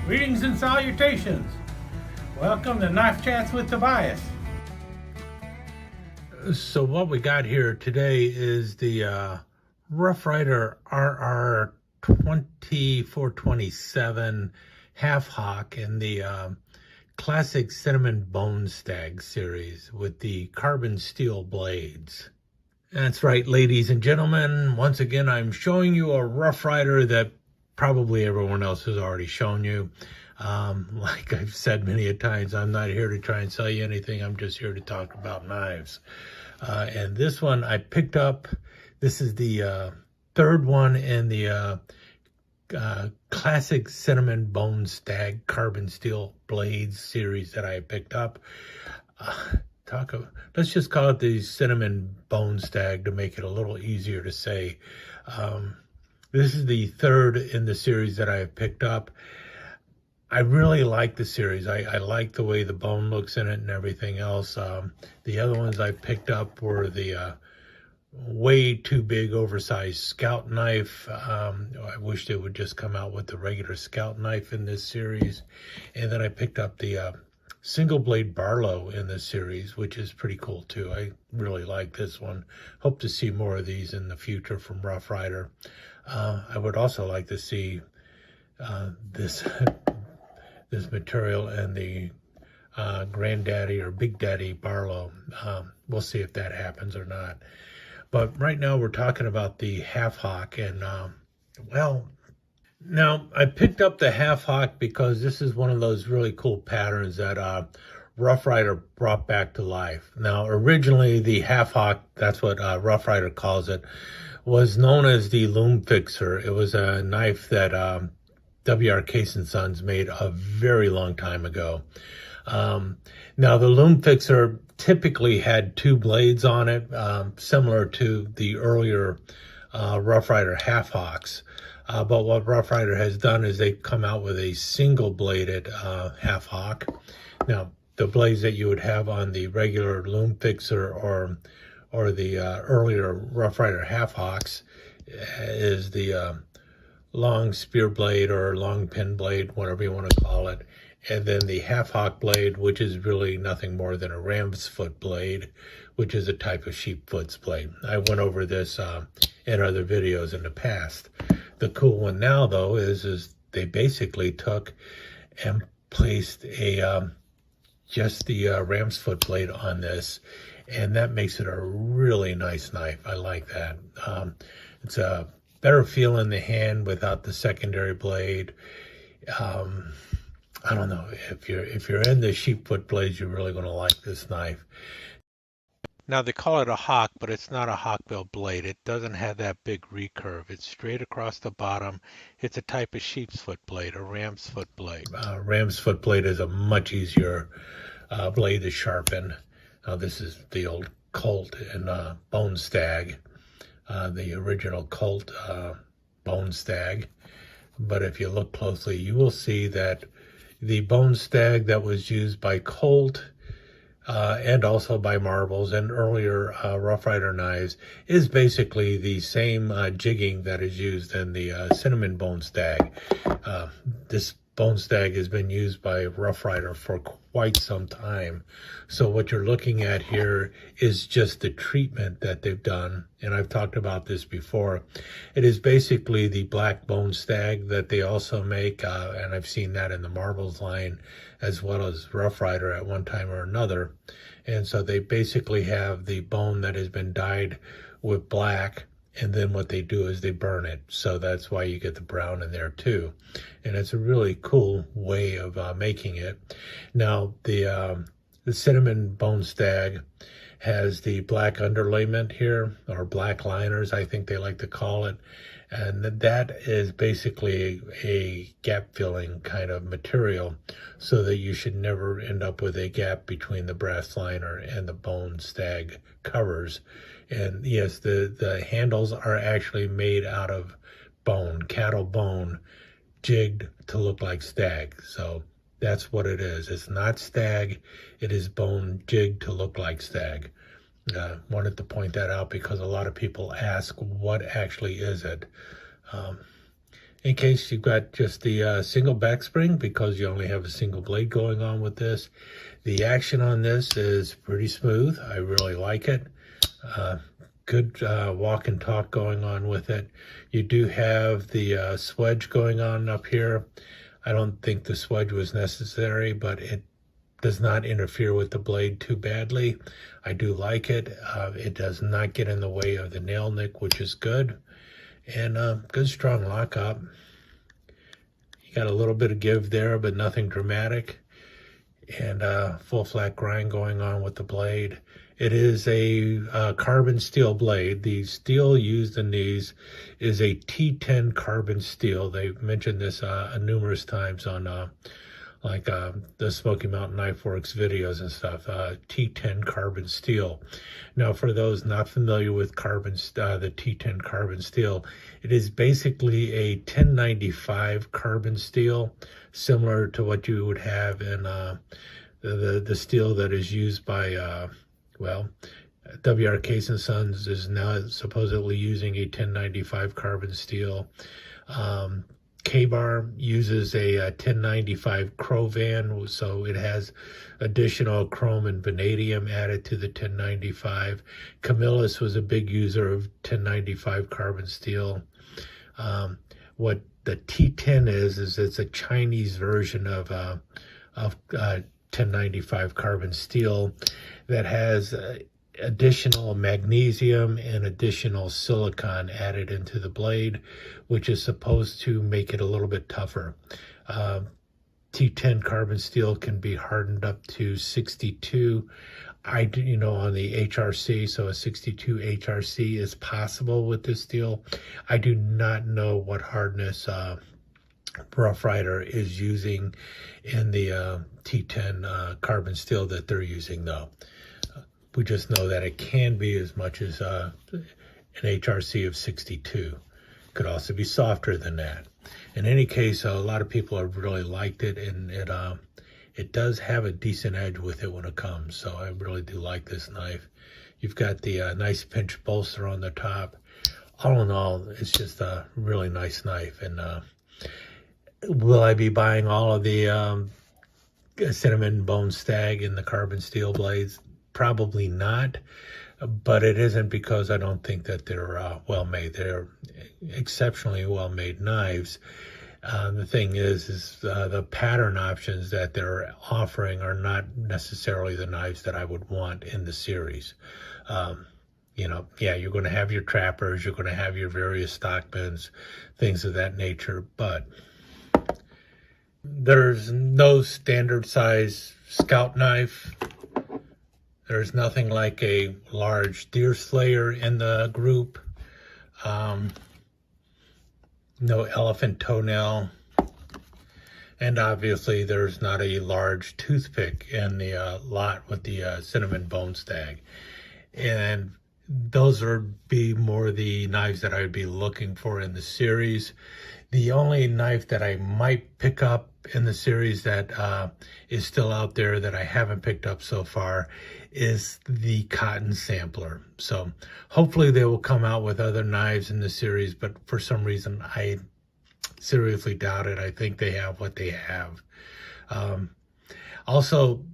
Greetings and salutations. Welcome to Knife Chats with Tobias. So what we got here today is the Rough Ryder RR 2427 half hock in the Classic Cinnamon Bone Stag series with the carbon steel blades. That's right, ladies and gentlemen. Once again, I'm showing you a Rough Ryder that probably everyone else has already shown you. Like I've said many a times, I'm not here to try and sell you anything. I'm just here to talk about knives. And this one I picked up. This is the third one in the Classic Cinnamon Bone Stag carbon steel blades series that I picked up. Let's just call it the Cinnamon Bone Stag to make it a little easier to say. This is the third in the series that I have picked up. I really like the series. I like the way the bone looks in it and everything else. The other ones I picked up were the way too big, oversized Scout knife. I wish they would just come out with the regular Scout knife in this series. And then I picked up the single blade Barlow in this series, which is pretty cool too. I really like this one. Hope to see more of these in the future from Rough Ryder. I would also like to see this material and the Granddaddy or Big Daddy Barlow. We'll see if that happens or not. But right now we're talking about the half hock, and well, now I picked up the half hock because this is one of those really cool patterns that Rough Ryder brought back to life. Now originally the half hock, that's what Rough Ryder calls it, was known as the Loom Fixer. It was a knife that W.R. Case & Sons made a very long time ago. Now the Loom Fixer typically had two blades on it, similar to the earlier Rough Ryder half hocks. But what Rough Ryder has done is they've come out with a single bladed half hock. Now the blades that you would have on the regular Loom Fixer or the earlier Rough Ryder half hocks is the long spear blade or long pin blade, whatever you want to call it. And then the half hock blade, which is really nothing more than a ram's foot blade, which is a type of sheepfoot's blade. I went over this in other videos in the past. The cool one now, though, is they basically took and placed a just the ram's foot blade on this, and that makes it a really nice knife. I like that. It's a better feel in the hand without the secondary blade. I don't know, if you're into sheepfoot blades, you're really going to like this knife. Now they call it a hock, but it's not a hawkbill blade. It doesn't have that big recurve. It's straight across the bottom. It's a type of sheep's foot blade, a ram's foot blade. Ram's foot blade is a much easier blade to sharpen. This is the old Colt and Bone Stag, the original Colt Bone Stag. But if you look closely, you will see that the Bone Stag that was used by Colt and also by Marbles and earlier Rough Ryder knives is basically the same jigging that is used in the Cinnamon Bone Stag. This Bone Stag has been used by Rough Ryder for quite some time. So what you're looking at here is just the treatment that they've done. And I've talked about this before. It is basically the black Bone Stag that they also make. And I've seen that in the Marbles line as well as Rough Ryder at one time or another. And so they basically have the bone that has been dyed with black, and then what they do is they burn it. So that's why you get the brown in there too. And it's a really cool way of making it. Now, the Cinnamon Bone Stag has the black underlayment here, or black liners, I think they like to call it. And that is basically a gap filling kind of material, so that you should never end up with a gap between the brass liner and the Bone Stag covers. And yes, the handles are actually made out of bone, cattle bone, jigged to look like stag. So that's what it is. It's not stag. It is bone jigged to look like stag. Wanted to point that out because a lot of people ask, what actually is it? In case you've got just the single back spring, because you only have a single blade going on with this, the action on this is pretty smooth. I really like it. Good walk and talk going on with it. You do have the swedge going on up here. I don't think the swedge was necessary, but it does not interfere with the blade too badly. I do like it. It does not get in the way of the nail nick, which is good. And good strong lockup. You got a little bit of give there, but nothing dramatic. And full flat grind going on with the blade. It is a carbon steel blade. The steel used in these is a T10 carbon steel. They've mentioned this numerous times on the Smoky Mountain Knife Works videos and stuff. T10 carbon steel. Now, for those not familiar with the T10 carbon steel, it is basically a 1095 carbon steel, similar to what you would have in the steel that is used by WR Case & Sons is now supposedly using a 1095 carbon steel. K-Bar uses a 1095 Crovan, so it has additional chrome and vanadium added to the 1095. Camillus was a big user of 1095 carbon steel. What the T10 is it's a Chinese version of 1095 carbon steel that has additional magnesium and additional silicon added into the blade, which is supposed to make it a little bit tougher. T10 carbon steel can be hardened up to 62. On the HRC, so a 62 HRC is possible with this steel. I do not know what hardness Rough Ryder is using in the T10 carbon steel that they're using, though. We just know that it can be as much as an HRC of 62. Could also be softer than that. In any case, a lot of people have really liked it, and it does have a decent edge with it when it comes. So I really do like this knife. You've got the nice pinch bolster on the top. All in all, it's just a really nice knife. And will I be buying all of the Cinnamon Bone Stag in the carbon steel blades? Probably not, but it isn't because I don't think that they're well made. They're exceptionally well made knives. The thing is the pattern options that they're offering are not necessarily the knives that I would want in the series. You're going to have your trappers, you're going to have your various stockmans, things of that nature, but there's no standard size scout knife. There's nothing like a large deer slayer in the group. No elephant toenail. And obviously there's not a large toothpick in the lot with the Cinnamon Bone Stag. And those would be more the knives that I would be looking for in the series. The only knife that I might pick up in the series that is still out there that I haven't picked up so far is the cotton sampler. So hopefully they will come out with other knives in the series, but for some reason I seriously doubt it. I think they have what they have. Also,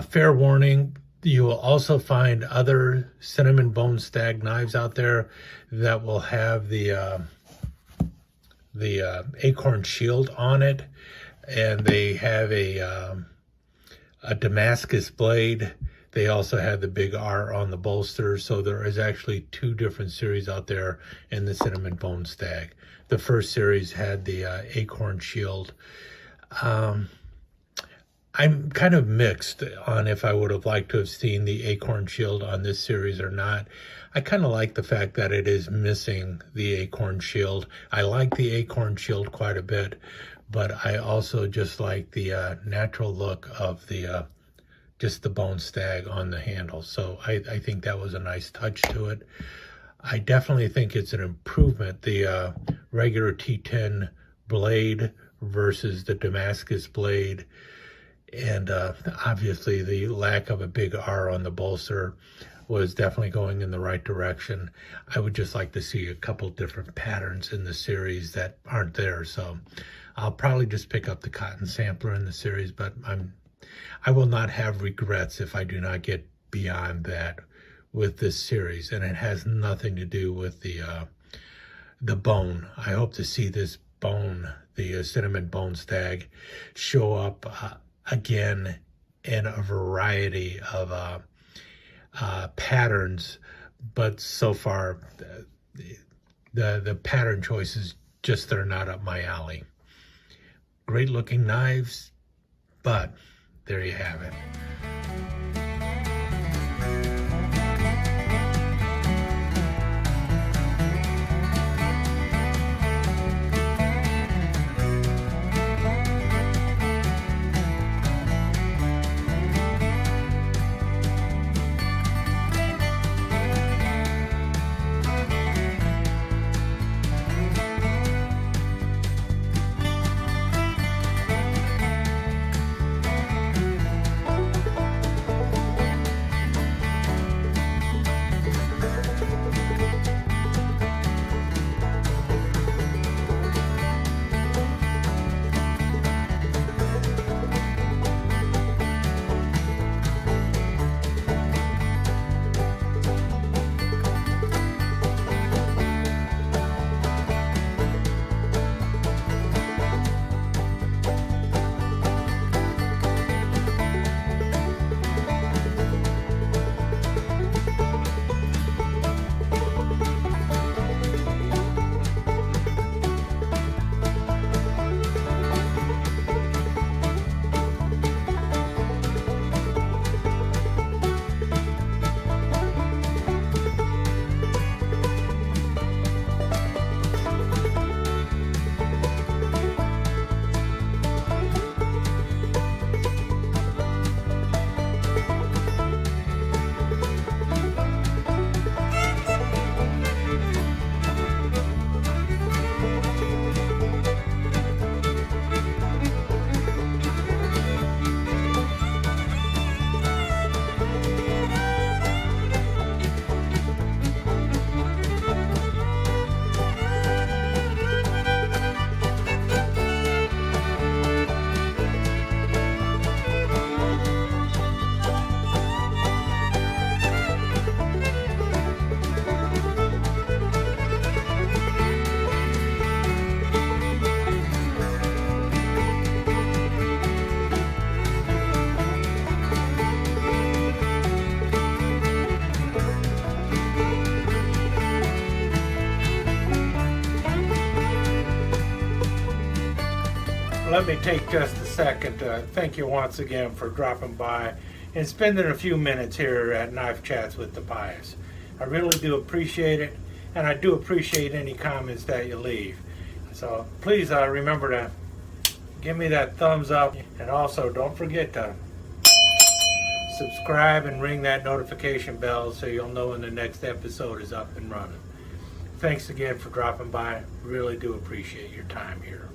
fair warning, you will also find other Cinnamon Bone Stag knives out there that will have the acorn shield on it, and they have a Damascus blade. They also have the big R on the bolster, so there is actually two different series out there in the Cinnamon Bone Stag. The first series had the acorn shield. I'm kind of mixed on if I would have liked to have seen the acorn shield on this series or not. I kind of like the fact that it is missing the acorn shield. I like the acorn shield quite a bit, but I also just like the natural look of the just the Bone Stag on the handle. So I think that was a nice touch to it. I definitely think it's an improvement, the regular T10 blade versus the Damascus blade. And obviously the lack of a big R on the bolster. was definitely going in the right direction. I would just like to see a couple different patterns in the series that aren't there. So I'll probably just pick up the cotton sampler in the series, but I will not have regrets if I do not get beyond that with this series. And it has nothing to do with the bone. I hope to see this bone, the cinnamon bone stag, show up again in a variety of patterns, but so far the pattern choices just are not up my alley. Great looking knives, but there you have it. Let me take just a second to thank you once again for dropping by and spending a few minutes here at Knife Chats with the Pious. I really do appreciate it, and I do appreciate any comments that you leave. So please remember to give me that thumbs up, and also don't forget to subscribe and ring that notification bell so you'll know when the next episode is up and running. Thanks again for dropping by. Really do appreciate your time here.